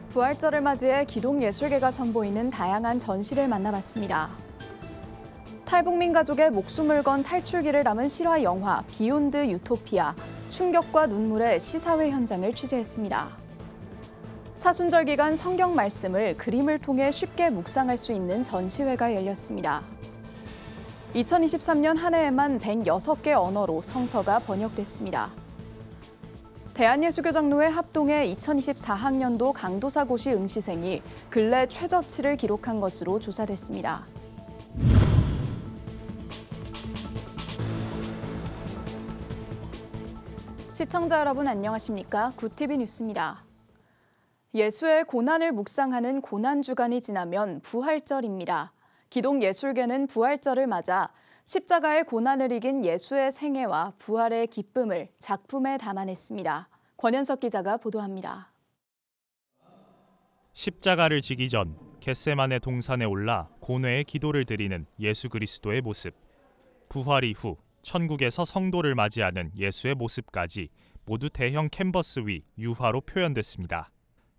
부활절을 맞이해 기동예술계가 선보이는 다양한 전시를 만나봤습니다. 탈북민 가족의 목숨을 건 탈출기를 담은 실화 영화 비욘드 유토피아, 충격과 눈물의 시사회 현장을 취재했습니다. 사순절 기간 성경 말씀을 그림을 통해 쉽게 묵상할 수 있는 전시회가 열렸습니다. 2023년 한 해에만 106개 언어로 성서가 번역됐습니다. 대한예수교장로회 합동의 2024학년도 강도사고시 응시생이 근래 최저치를 기록한 것으로 조사됐습니다. 시청자 여러분 안녕하십니까? 굿TV 뉴스입니다. 예수의 고난을 묵상하는 고난주간이 지나면 부활절입니다. 기독예술계는 부활절을 맞아 십자가의 고난을 이긴 예수의 생애와 부활의 기쁨을 작품에 담아냈습니다. 권현석 기자가 보도합니다. 십자가를 지기 전 겟세마네 동산에 올라 고뇌의 기도를 드리는 예수 그리스도의 모습. 부활 이후 천국에서 성도를 맞이하는 예수의 모습까지 모두 대형 캔버스 위 유화로 표현됐습니다.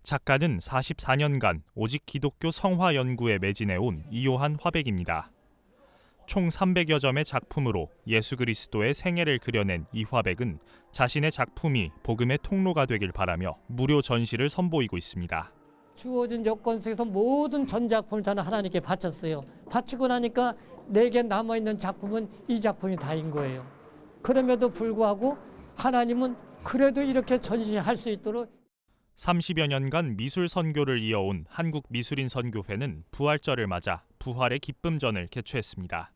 작가는 44년간 오직 기독교 성화 연구에 매진해온 이요한 화백입니다. 총 300여 점의 작품으로 예수 그리스도의 생애를 그려낸 이 화백은 자신의 작품이 복음의 통로가 되길 바라며 무료 전시를 선보이고 있습니다. 주어진 여건 속에서 모든 전작품을 저는 하나님께 바쳤어요. 바치고 나니까 내게 남아있는 작품은 이 작품이 다인 거예요. 그럼에도 불구하고 하나님은 그래도 이렇게 전시할 수 있도록 30여 년간 미술 선교를 이어온 한국미술인선교회는 부활절을 맞아 부활의 기쁨전을 개최했습니다.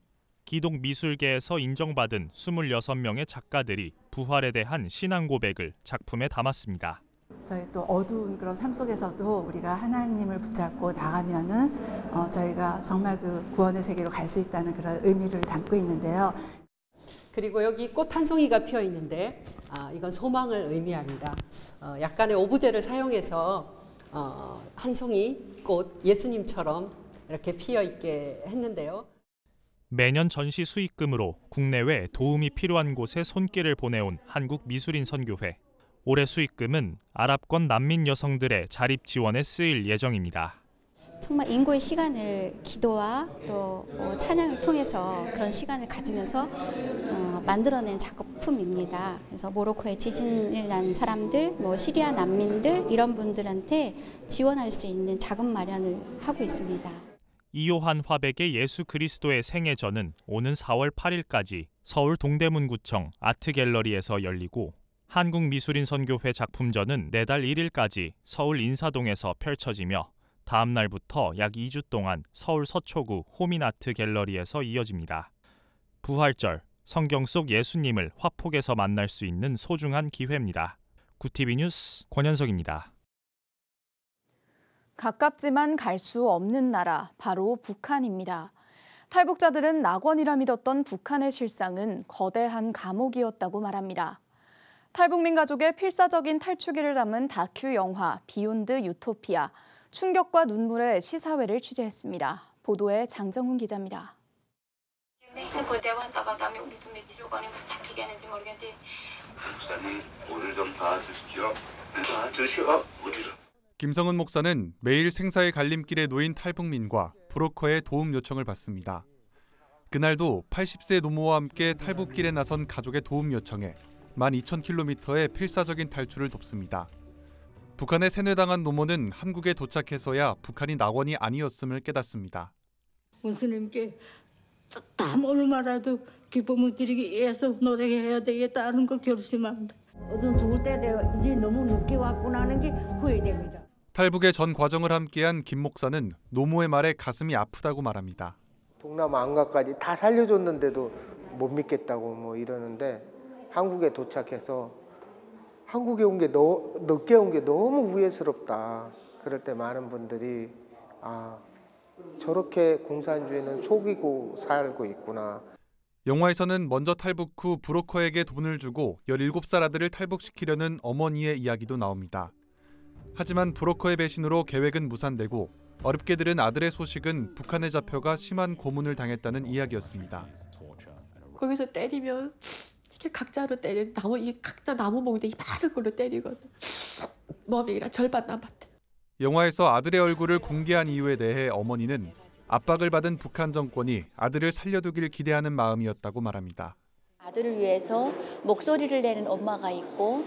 기독 미술계에서 인정받은 26명의 작가들이 부활에 대한 신앙 고백을 작품에 담았습니다. 저희 또 어두운 그런 삶 속에서도 우리가 하나님을 붙잡고 나가면은 저희가 정말 그 구원의 세계로 갈 수 있다는 그런 의미를 담고 있는데요. 그리고 여기 꽃 한 송이가 피어 있는데 이건 소망을 의미합니다. 약간의 오브제를 사용해서 한 송이 꽃 예수님처럼 이렇게 피어 있게 했는데요. 매년 전시 수익금으로 국내외 도움이 필요한 곳에 손길을 보내온 한국미술인선교회. 올해 수익금은 아랍권 난민 여성들의 자립 지원에 쓰일 예정입니다. 정말 인고의 시간을 기도와 또 찬양을 통해서 그런 시간을 가지면서 만들어낸 작품입니다. 그래서 모로코에 지진을 난 사람들, 시리아 난민들 이런 분들한테 지원할 수 있는 자금 마련을 하고 있습니다. 이요한 화백의 예수 그리스도의 생애전은 오는 4월 8일까지 서울 동대문구청 아트갤러리에서 열리고 한국미술인선교회 작품전은 내달 1일까지 서울 인사동에서 펼쳐지며 다음 날부터 약 2주 동안 서울 서초구 호민아트갤러리에서 이어집니다. 부활절, 성경 속 예수님을 화폭에서 만날 수 있는 소중한 기회입니다. 굿TV 뉴스 권현석입니다. 가깝지만 갈 수 없는 나라, 바로 북한입니다. 탈북자들은 낙원이라 믿었던 북한의 실상은 거대한 감옥이었다고 말합니다. 탈북민 가족의 필사적인 탈출기를 담은 다큐 영화 비욘드 유토피아, 충격과 눈물의 시사회를 취재했습니다. 보도에 장정훈 기자입니다. 목사님, 오늘 좀 봐주십시오. 김성은 목사는 매일 생사의 갈림길에 놓인 탈북민과 브로커의 도움 요청을 받습니다. 그날도 80세 노모와 함께 탈북길에 나선 가족의 도움 요청에 12,000km의 필사적인 탈출을 돕습니다. 북한에 세뇌당한 노모는 한국에 도착해서야 북한이 낙원이 아니었음을 깨닫습니다. 예수님께 땀 얼마라도 기쁨을 드리기 위해서 노력해야 되겠다는 거 결심합니다. 어떤 죽을 때 이제 너무 늦게 왔구나 하는 게 후회됩니다. 탈북의 전 과정을 함께한 김 목사는 노모의 말에 가슴이 아프다고 말합니다. 동남아 안가까지 다 살려줬는데도 못 믿겠다고 이러는데 한국에 도착해서 한국에 온 게 늦게 온 게 너무 후회스럽다. 그럴 때 많은 분들이 저렇게 공산주의는 속이고 살고 있구나. 영화에서는 먼저 탈북 후 브로커에게 돈을 주고 17살 아들을 탈북시키려는 어머니의 이야기도 나옵니다. 하지만 브로커의 배신으로 계획은 무산되고 어렵게 들은 아들의 소식은 북한에 잡혀가 심한 고문을 당했다는 이야기였습니다. 거기서 때리면 이렇게 각자로 때려 각자 나무 몽둥이 이만한 걸로 때리거든. 몸이 절반 남았대. 영화에서 아들의 얼굴을 공개한 이유에 대해 어머니는 압박을 받은 북한 정권이 아들을 살려두길 기대하는 마음이었다고 말합니다. 아들을 위해서 목소리를 내는 엄마가 있고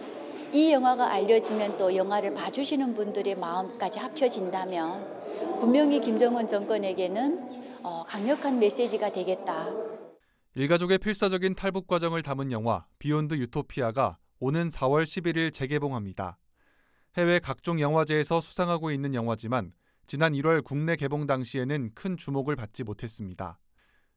이 영화가 알려지면 또 영화를 봐주시는 분들의 마음까지 합쳐진다면 분명히 김정은 정권에게는 강력한 메시지가 되겠다. 일가족의 필사적인 탈북 과정을 담은 영화 비욘드 유토피아가 오는 4월 11일 재개봉합니다. 해외 각종 영화제에서 수상하고 있는 영화지만 지난 1월 국내 개봉 당시에는 큰 주목을 받지 못했습니다.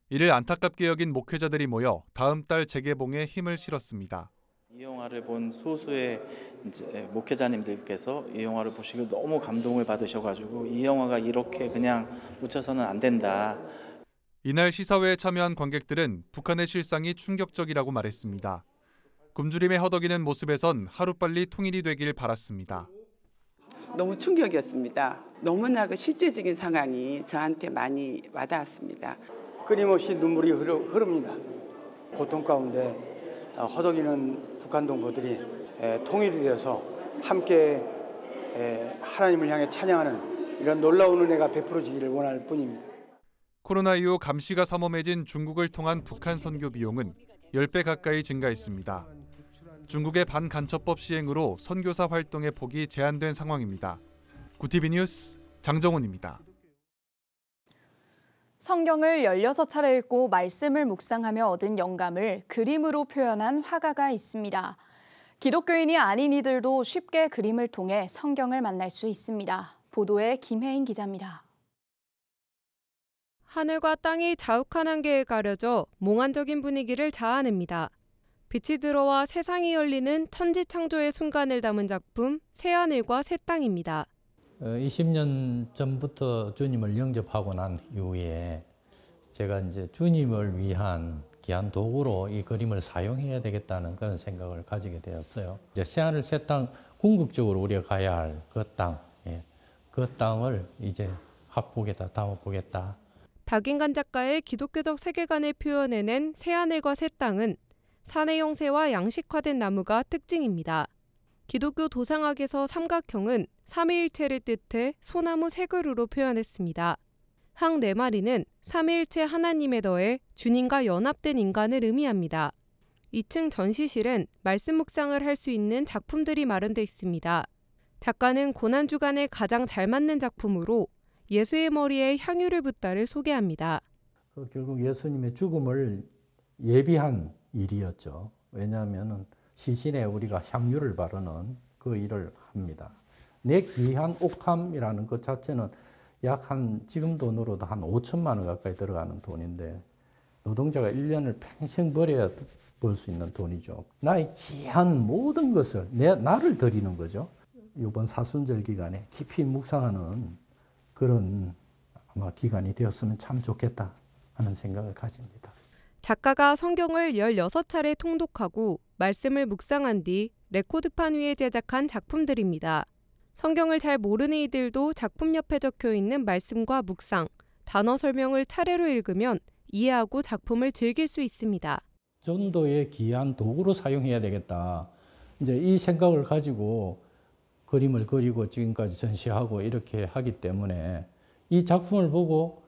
이를 안타깝게 여긴 목회자들이 모여 다음 달 재개봉에 힘을 실었습니다. 이 영화를 본 소수의 이제 목회자님들께서 이 영화를 보시고 너무 감동을 받으셔가지고 이 영화가 이렇게 그냥 묻혀서는 안 된다. 이날 시사회에 참여한 관객들은 북한의 실상이 충격적이라고 말했습니다. 굶주림에 허덕이는 모습에선 하루빨리 통일이 되길 바랐습니다. 너무 충격이었습니다. 너무나 그 실제적인 상황이 저한테 많이 와닿았습니다. 끊임없이 눈물이 흐릅니다. 고통 가운데 허덕이는 북한 동포들이 통일이 되어서 함께 하나님을 향해 찬양하는 이런 놀라운 은혜가 베풀어지기를 원할 뿐입니다. 코로나 이후 감시가 삼엄해진 중국을 통한 북한 선교 비용은 10배 가까이 증가했습니다. 중국의 반간첩법 시행으로 선교사 활동의 폭이 제한된 상황입니다. 구티비 뉴스 장정훈입니다. 성경을 16차례 읽고 말씀을 묵상하며 얻은 영감을 그림으로 표현한 화가가 있습니다. 기독교인이 아닌 이들도 쉽게 그림을 통해 성경을 만날 수 있습니다. 보도에 김혜인 기자입니다. 하늘과 땅이 자욱한 한계에 가려져 몽환적인 분위기를 자아냅니다. 빛이 들어와 세상이 열리는 천지창조의 순간을 담은 작품 새하늘과 새 땅입니다. 20년 전부터 주님을 영접하고 난 이후에 제가 이제 주님을 위한 귀한 도구로 이 그림을 사용해야 되겠다는 그런 생각을 가지게 되었어요. 이제 새하늘 새 땅, 궁극적으로 우리가 가야 할 그 땅, 그 땅을 이제 합곡에다 담아보겠다. 박인간 작가의 기독교적 세계관을 표현해낸 새하늘과 새 땅은 산의 형태와 양식화된 나무가 특징입니다. 기독교 도상학에서 삼각형은 삼위일체를 뜻해 소나무 세 그루로 표현했습니다. 항 4마리는 삼위일체 하나님에 더해 주님과 연합된 인간을 의미합니다. 2층 전시실엔 말씀 묵상을 할 수 있는 작품들이 마련돼 있습니다. 작가는 고난주간에 가장 잘 맞는 작품으로 예수의 머리에 향유를 붓다를 소개합니다. 결국 예수님의 죽음을 예비한 일이었죠. 왜냐하면 시신에 우리가 향유를 바르는 그 일을 합니다. 내 귀한 옥함이라는 것 자체는 약 지금 돈으로도 한 5천만 원 가까이 들어가는 돈인데 노동자가 1년을 평생 벌어야 벌 수 있는 돈이죠. 나의 귀한 모든 것을 나를 드리는 거죠. 이번 사순절 기간에 깊이 묵상하는 그런 아마 기간이 되었으면 참 좋겠다 하는 생각을 가집니다. 작가가 성경을 16차례 통독하고 말씀을 묵상한 뒤 레코드판 위에 제작한 작품들입니다. 성경을 잘 모르는 이들도 작품 옆에 적혀있는 말씀과 묵상, 단어 설명을 차례로 읽으면 이해하고 작품을 즐길 수 있습니다. 전도의 귀한 도구로 사용해야 되겠다. 이제 이 생각을 가지고 그림을 그리고 지금까지 전시하고 이렇게 하기 때문에 이 작품을 보고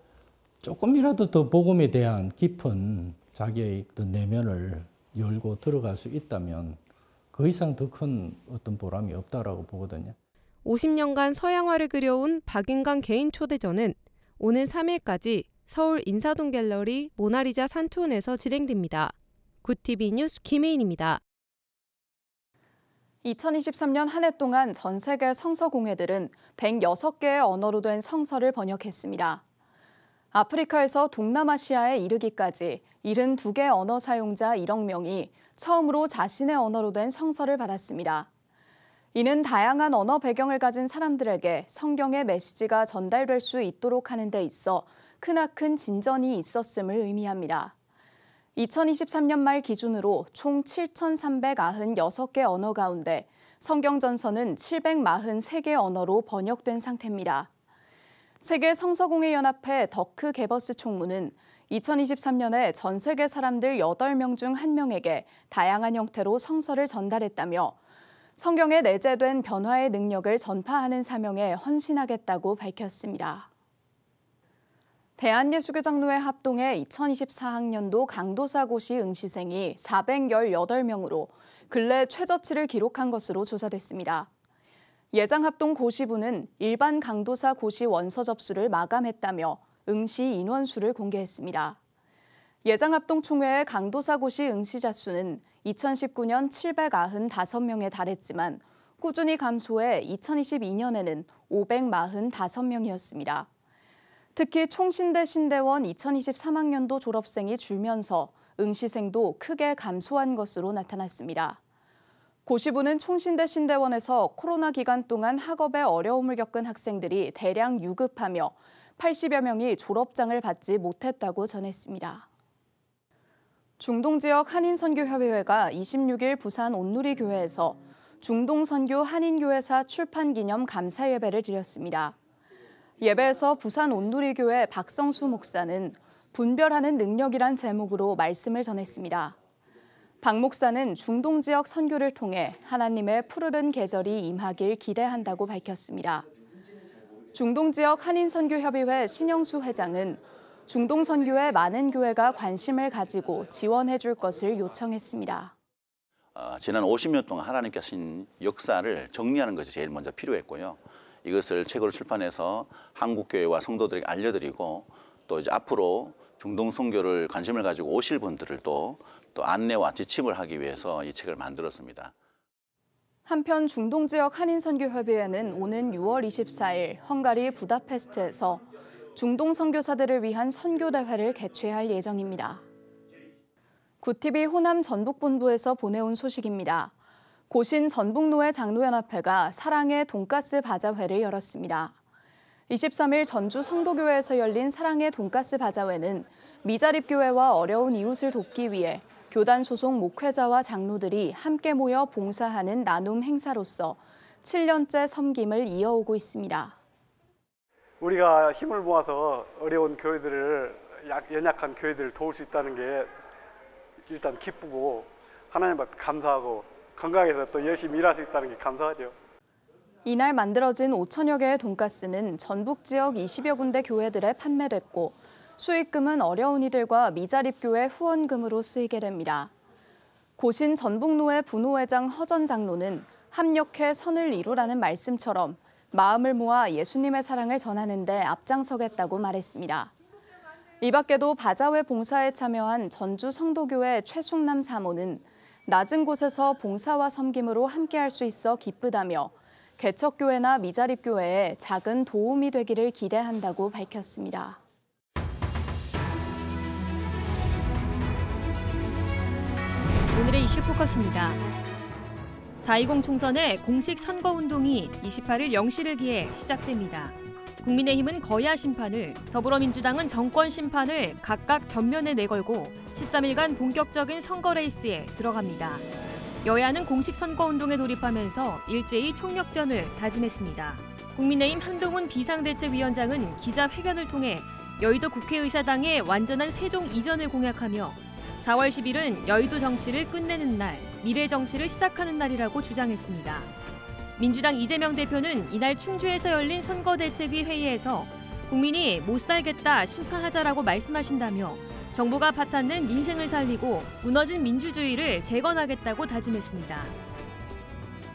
조금이라도 더 복음에 대한 깊은 자기의 내면을 열고 들어갈 수 있다면 그 이상 더 큰 어떤 보람이 없다라고 보거든요. 50년간 서양화를 그려온 박인강 개인 초대전은 오는 3일까지 서울 인사동 갤러리 모나리자 산촌에서 진행됩니다. 구티비 뉴스 김혜인입니다. 2023년 한 해 동안 전 세계 성서공회들은 106개의 언어로 된 성서를 번역했습니다. 아프리카에서 동남아시아에 이르기까지 72개 언어 사용자 1억 명이 처음으로 자신의 언어로 된 성서를 받았습니다. 이는 다양한 언어 배경을 가진 사람들에게 성경의 메시지가 전달될 수 있도록 하는 데 있어 크나큰 진전이 있었음을 의미합니다. 2023년 말 기준으로 총 7,396개 언어 가운데 성경전서는 743개 언어로 번역된 상태입니다. 세계 성서공회연합회 더크 게버스 총무는 2023년에 전 세계 사람들 8명 중 1명에게 다양한 형태로 성서를 전달했다며 성경에 내재된 변화의 능력을 전파하는 사명에 헌신하겠다고 밝혔습니다. 대한예수교장로회 합동의 2024학년도 강도사고시 응시생이 418명으로 근래 최저치를 기록한 것으로 조사됐습니다. 예장합동 고시부는 일반 강도사 고시 원서 접수를 마감했다며 응시 인원수를 공개했습니다. 예장합동 총회의 강도사 고시 응시자 수는 2019년 795명에 달했지만 꾸준히 감소해 2022년에는 545명이었습니다. 특히 총신대 신대원 2023학년도 졸업생이 줄면서 응시생도 크게 감소한 것으로 나타났습니다. 고시부는 총신대 신대원에서 코로나 기간 동안 학업에 어려움을 겪은 학생들이 대량 유급하며 80여 명이 졸업장을 받지 못했다고 전했습니다. 중동지역 한인선교협의회가 26일 부산 온누리교회에서 중동선교 한인교회사 출판기념 감사예배를 드렸습니다. 예배에서 부산 온누리교회 박성수 목사는 분별하는 능력이란 제목으로 말씀을 전했습니다. 박 목사는 중동 지역 선교를 통해 하나님의 푸르른 계절이 임하길 기대한다고 밝혔습니다. 중동 지역 한인선교협의회 신영수 회장은 중동 선교에 많은 교회가 관심을 가지고 지원해 줄 것을 요청했습니다. 지난 50년 동안 하나님께서 하신 역사를 정리하는 것이 제일 먼저 필요했고요. 이것을 책으로 출판해서 한국 교회와 성도들에게 알려드리고 또 이제 앞으로 중동 선교를 관심을 가지고 오실 분들을 또 안내와 지침을 하기 위해서 이 책을 만들었습니다. 한편 중동 지역 한인선교협의회는 오는 6월 24일 헝가리 부다페스트에서 중동 선교사들을 위한 선교대회를 개최할 예정입니다. 구TV 호남 전북본부에서 보내온 소식입니다. 고신 전북노회 장로연합회가 사랑의 돈가스 바자회를 열었습니다. 23일 전주 성도교회에서 열린 사랑의 돈가스 바자회는 미자립교회와 어려운 이웃을 돕기 위해 교단 소속 목회자와 장로들이 함께 모여 봉사하는 나눔 행사로서 7년째 섬김을 이어오고 있습니다. 우리가 힘을 모아서 어려운 교회들을 연약한 교회들을 도울 수 있다는 게 일단 기쁘고 하나님 앞에 감사하고 건강해서 또 열심히 일할 수 있다는 게 감사하죠. 이날 만들어진 5천여 개의 돈가스는 전북 지역 20여 군데 교회들에 판매됐고 수익금은 어려운 이들과 미자립교회 후원금으로 쓰이게 됩니다. 고신 전북노회 부노회장 허전 장로는 합력해 선을 이루라는 말씀처럼 마음을 모아 예수님의 사랑을 전하는 데 앞장서겠다고 말했습니다. 이 밖에도 바자회 봉사에 참여한 전주 성도교회 최숙남 사모는 낮은 곳에서 봉사와 섬김으로 함께할 수 있어 기쁘다며 개척교회나 미자립교회에 작은 도움이 되기를 기대한다고 밝혔습니다. 오늘의 이슈 포커스입니다. 4.20 총선의 공식 선거운동이 28일 0시를 기해 시작됩니다. 국민의힘은 거야 심판을, 더불어민주당은 정권 심판을 각각 전면에 내걸고 13일간 본격적인 선거 레이스에 들어갑니다. 여야는 공식 선거운동에 돌입하면서 일제히 총력전을 다짐했습니다. 국민의힘 한동훈 비상대책위원장은 기자회견을 통해 여의도 국회의사당의 완전한 세종 이전을 공약하며 4월 10일은 여의도 정치를 끝내는 날, 미래 정치를 시작하는 날이라고 주장했습니다. 민주당 이재명 대표는 이날 충주에서 열린 선거대책위 회의에서 국민이 못 살겠다 심판하자라고 말씀하신다며 정부가 파탄낸 민생을 살리고 무너진 민주주의를 재건하겠다고 다짐했습니다.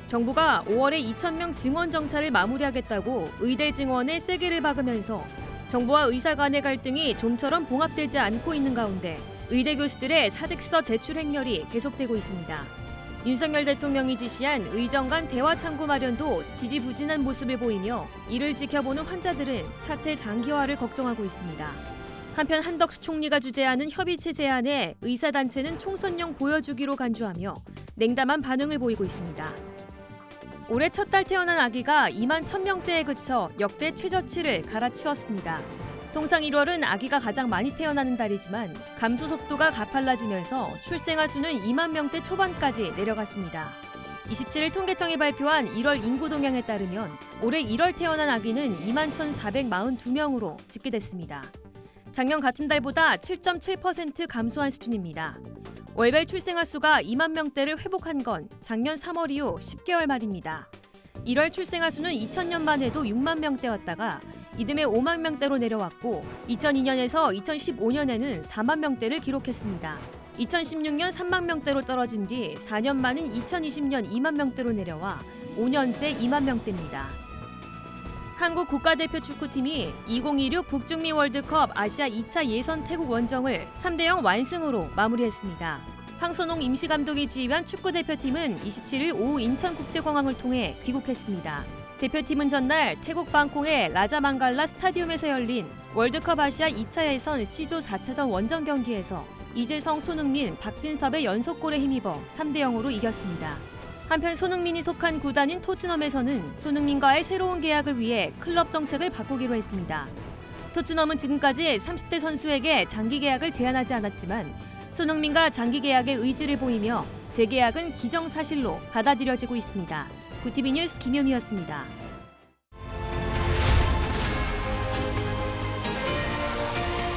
정부가 5월에 2,000명 증원 정찰을 마무리하겠다고 의대 증원에 세게를 박으면서 정부와 의사 간의 갈등이 좀처럼 봉합되지 않고 있는 가운데 의대 교수들의 사직서 제출 행렬이 계속되고 있습니다. 윤석열 대통령이 지시한 의정 간 대화 창구 마련도 지지부진한 모습을 보이며 이를 지켜보는 환자들은 사태 장기화를 걱정하고 있습니다. 한편 한덕수 총리가 주재하는 협의체 제안에 의사단체는 총선용 보여주기로 간주하며 냉담한 반응을 보이고 있습니다. 올해 첫 달 태어난 아기가 2만 1,000명대에 그쳐 역대 최저치를 갈아치웠습니다. 통상 1월은 아기가 가장 많이 태어나는 달이지만 감소 속도가 가팔라지면서 출생아 수는 2만 명대 초반까지 내려갔습니다. 27일 통계청이 발표한 1월 인구 동향에 따르면 올해 1월 태어난 아기는 2만 1,442명으로 집계됐습니다. 작년 같은 달보다 7.7% 감소한 수준입니다. 월별 출생아 수가 2만 명대를 회복한 건 작년 3월 이후 10개월 만입니다. 1월 출생아 수는 2000년만 해도 6만 명대였다가 이듬해 5만 명대로 내려왔고 2002년에서 2015년에는 4만 명대를 기록했습니다. 2016년 3만 명대로 떨어진 뒤 4년 만인 2020년 2만 명대로 내려와 5년째 2만 명대입니다. 한국 국가대표 축구팀이 2026 북중미 월드컵 아시아 2차 예선 태국 원정을 3대0 완승으로 마무리했습니다. 황선홍 임시감독이 지휘한 축구대표팀은 27일 오후 인천국제공항을 통해 귀국했습니다. 대표팀은 전날 태국 방콕의 라자망갈라 스타디움에서 열린 월드컵 아시아 2차 예선 C조 4차전 원정 경기에서 이재성, 손흥민, 박진섭의 연속골에 힘입어 3대0으로 이겼습니다. 한편 손흥민이 속한 구단인 토트넘에서는 손흥민과의 새로운 계약을 위해 클럽 정책을 바꾸기로 했습니다. 토트넘은 지금까지 30대 선수에게 장기 계약을 제한하지 않았지만 손흥민과 장기 계약의 의지를 보이며 재계약은 기정사실로 받아들여지고 있습니다. 구티비 뉴스 김효미였습니다.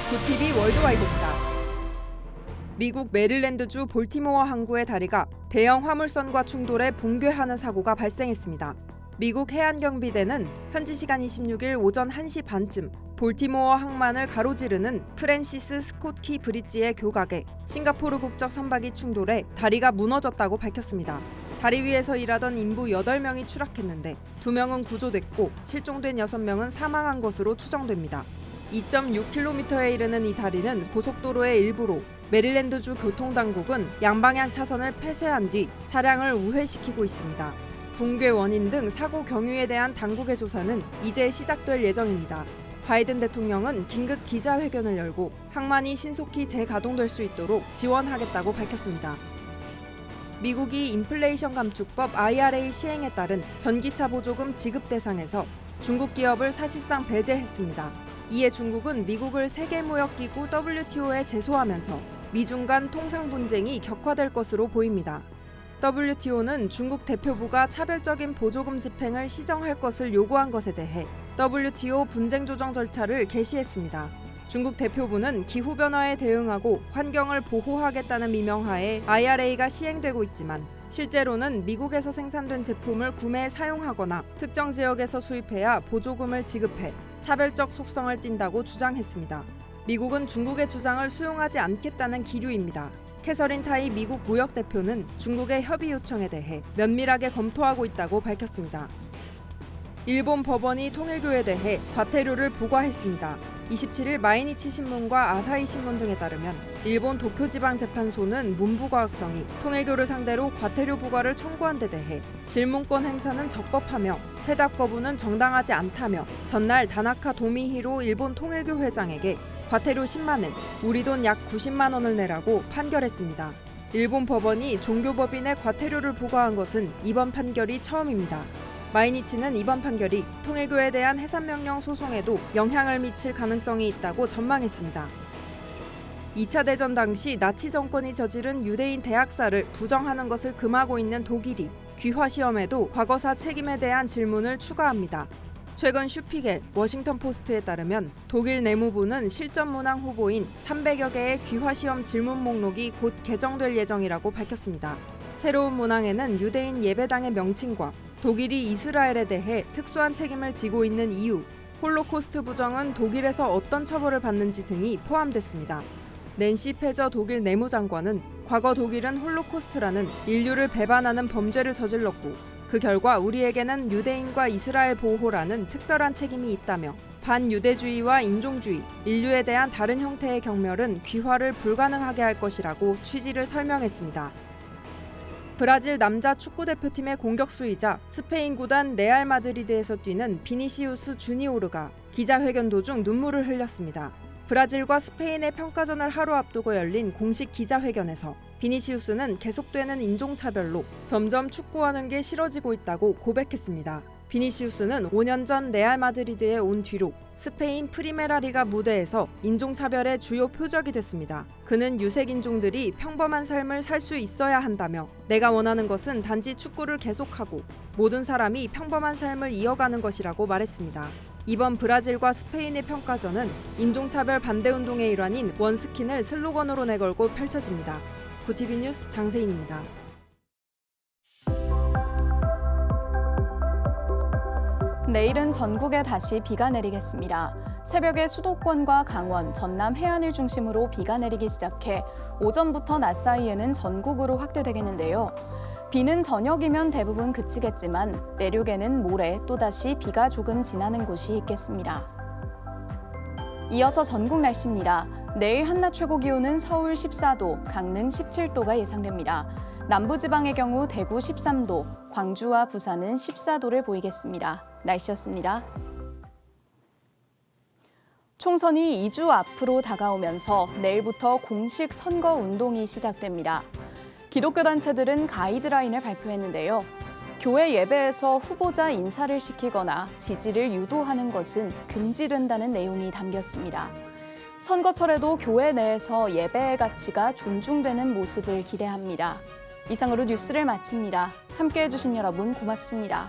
구티비 월드와이드입니다. 미국 메릴랜드주 볼티모어 항구의 다리가 대형 화물선과 충돌해 붕괴하는 사고가 발생했습니다. 미국 해안경비대는 현지 시간 26일 오전 1시 반쯤 볼티모어 항만을 가로지르는 프랜시스 스콧 키 브릿지의 교각에 싱가포르 국적 선박이 충돌해 다리가 무너졌다고 밝혔습니다. 다리 위에서 일하던 인부 8명이 추락했는데 2명은 구조됐고 실종된 6명은 사망한 것으로 추정됩니다. 2.6km에 이르는 이 다리는 고속도로의 일부로 메릴랜드주 교통당국은 양방향 차선을 폐쇄한 뒤 차량을 우회시키고 있습니다. 붕괴 원인 등 사고 경위에 대한 당국의 조사는 이제 시작될 예정입니다. 바이든 대통령은 긴급 기자회견을 열고 항만이 신속히 재가동될 수 있도록 지원하겠다고 밝혔습니다. 미국이 인플레이션 감축법 IRA 시행에 따른 전기차 보조금 지급 대상에서 중국 기업을 사실상 배제했습니다. 이에 중국은 미국을 세계무역기구 WTO에 제소하면서 미중 간 통상 분쟁이 격화될 것으로 보입니다. WTO는 중국 대표부가 차별적인 보조금 집행을 시정할 것을 요구한 것에 대해 WTO 분쟁 조정 절차를 개시했습니다. 중국 대표부는 기후변화에 대응하고 환경을 보호하겠다는 미명하에 IRA가 시행되고 있지만 실제로는 미국에서 생산된 제품을 구매 사용하거나 특정 지역에서 수입해야 보조금을 지급해 차별적 속성을 띈다고 주장했습니다. 미국은 중국의 주장을 수용하지 않겠다는 기류입니다. 캐서린 타이 미국 무역대표는 중국의 협의 요청에 대해 면밀하게 검토하고 있다고 밝혔습니다. 일본 법원이 통일교에 대해 과태료를 부과했습니다. 27일 마이니치 신문과 아사히 신문 등에 따르면 일본 도쿄지방재판소는 문부과학성이 통일교를 상대로 과태료 부과를 청구한 데 대해 질문권 행사는 적법하며 회답 거부는 정당하지 않다며 전날 다나카 도미히로 일본 통일교 회장에게 과태료 10만 엔, 우리 돈 약 90만 원을 내라고 판결했습니다. 일본 법원이 종교법인에 과태료를 부과한 것은 이번 판결이 처음입니다. 마이니치는 이번 판결이 통일교에 대한 해산명령 소송에도 영향을 미칠 가능성이 있다고 전망했습니다. 2차 대전 당시 나치 정권이 저지른 유대인 대학살을 부정하는 것을 금하고 있는 독일이 귀화시험에도 과거사 책임에 대한 질문을 추가합니다. 최근 슈피겔, 워싱턴 포스트에 따르면 독일 내무부는 실전 문항 후보인 300여 개의 귀화시험 질문 목록이 곧 개정될 예정이라고 밝혔습니다. 새로운 문항에는 유대인 예배당의 명칭과 독일이 이스라엘에 대해 특수한 책임을 지고 있는 이유, 홀로코스트 부정은 독일에서 어떤 처벌을 받는지 등이 포함됐습니다. 낸시 페저 독일 내무장관은 과거 독일은 홀로코스트라는 인류를 배반하는 범죄를 저질렀고 그 결과 우리에게는 유대인과 이스라엘 보호라는 특별한 책임이 있다며 반유대주의와 인종주의, 인류에 대한 다른 형태의 경멸은 귀화를 불가능하게 할 것이라고 취지를 설명했습니다. 브라질 남자 축구대표팀의 공격수이자 스페인 구단 레알 마드리드에서 뛰는 비니시우스 주니오르가 기자회견 도중 눈물을 흘렸습니다. 브라질과 스페인의 평가전을 하루 앞두고 열린 공식 기자회견에서 비니시우스는 계속되는 인종차별로 점점 축구하는 게 싫어지고 있다고 고백했습니다. 비니시우스는 5년 전 레알 마드리드에 온 뒤로 스페인 프리메라 리가 무대에서 인종차별의 주요 표적이 됐습니다. 그는 유색인종들이 평범한 삶을 살 수 있어야 한다며 내가 원하는 것은 단지 축구를 계속하고 모든 사람이 평범한 삶을 이어가는 것이라고 말했습니다. 이번 브라질과 스페인의 평가전은 인종차별 반대운동의 일환인 원스킨을 슬로건으로 내걸고 펼쳐집니다. 구TV 뉴스 장세인입니다. 내일은 전국에 다시 비가 내리겠습니다. 새벽에 수도권과 강원, 전남 해안을 중심으로 비가 내리기 시작해 오전부터 낮 사이에는 전국으로 확대되겠는데요. 비는 저녁이면 대부분 그치겠지만 내륙에는 모레 또다시 비가 조금 지나는 곳이 있겠습니다. 이어서 전국 날씨입니다. 내일 한낮 최고 기온은 서울 14도, 강릉 17도가 예상됩니다. 남부지방의 경우 대구 13도, 광주와 부산은 14도를 보이겠습니다. 날씨였습니다. 총선이 2주 앞으로 다가오면서 내일부터 공식 선거 운동이 시작됩니다. 기독교 단체들은 가이드라인을 발표했는데요. 교회 예배에서 후보자 인사를 시키거나 지지를 유도하는 것은 금지된다는 내용이 담겼습니다. 선거철에도 교회 내에서 예배의 가치가 존중되는 모습을 기대합니다. 이상으로 뉴스를 마칩니다. 함께해 주신 여러분 고맙습니다.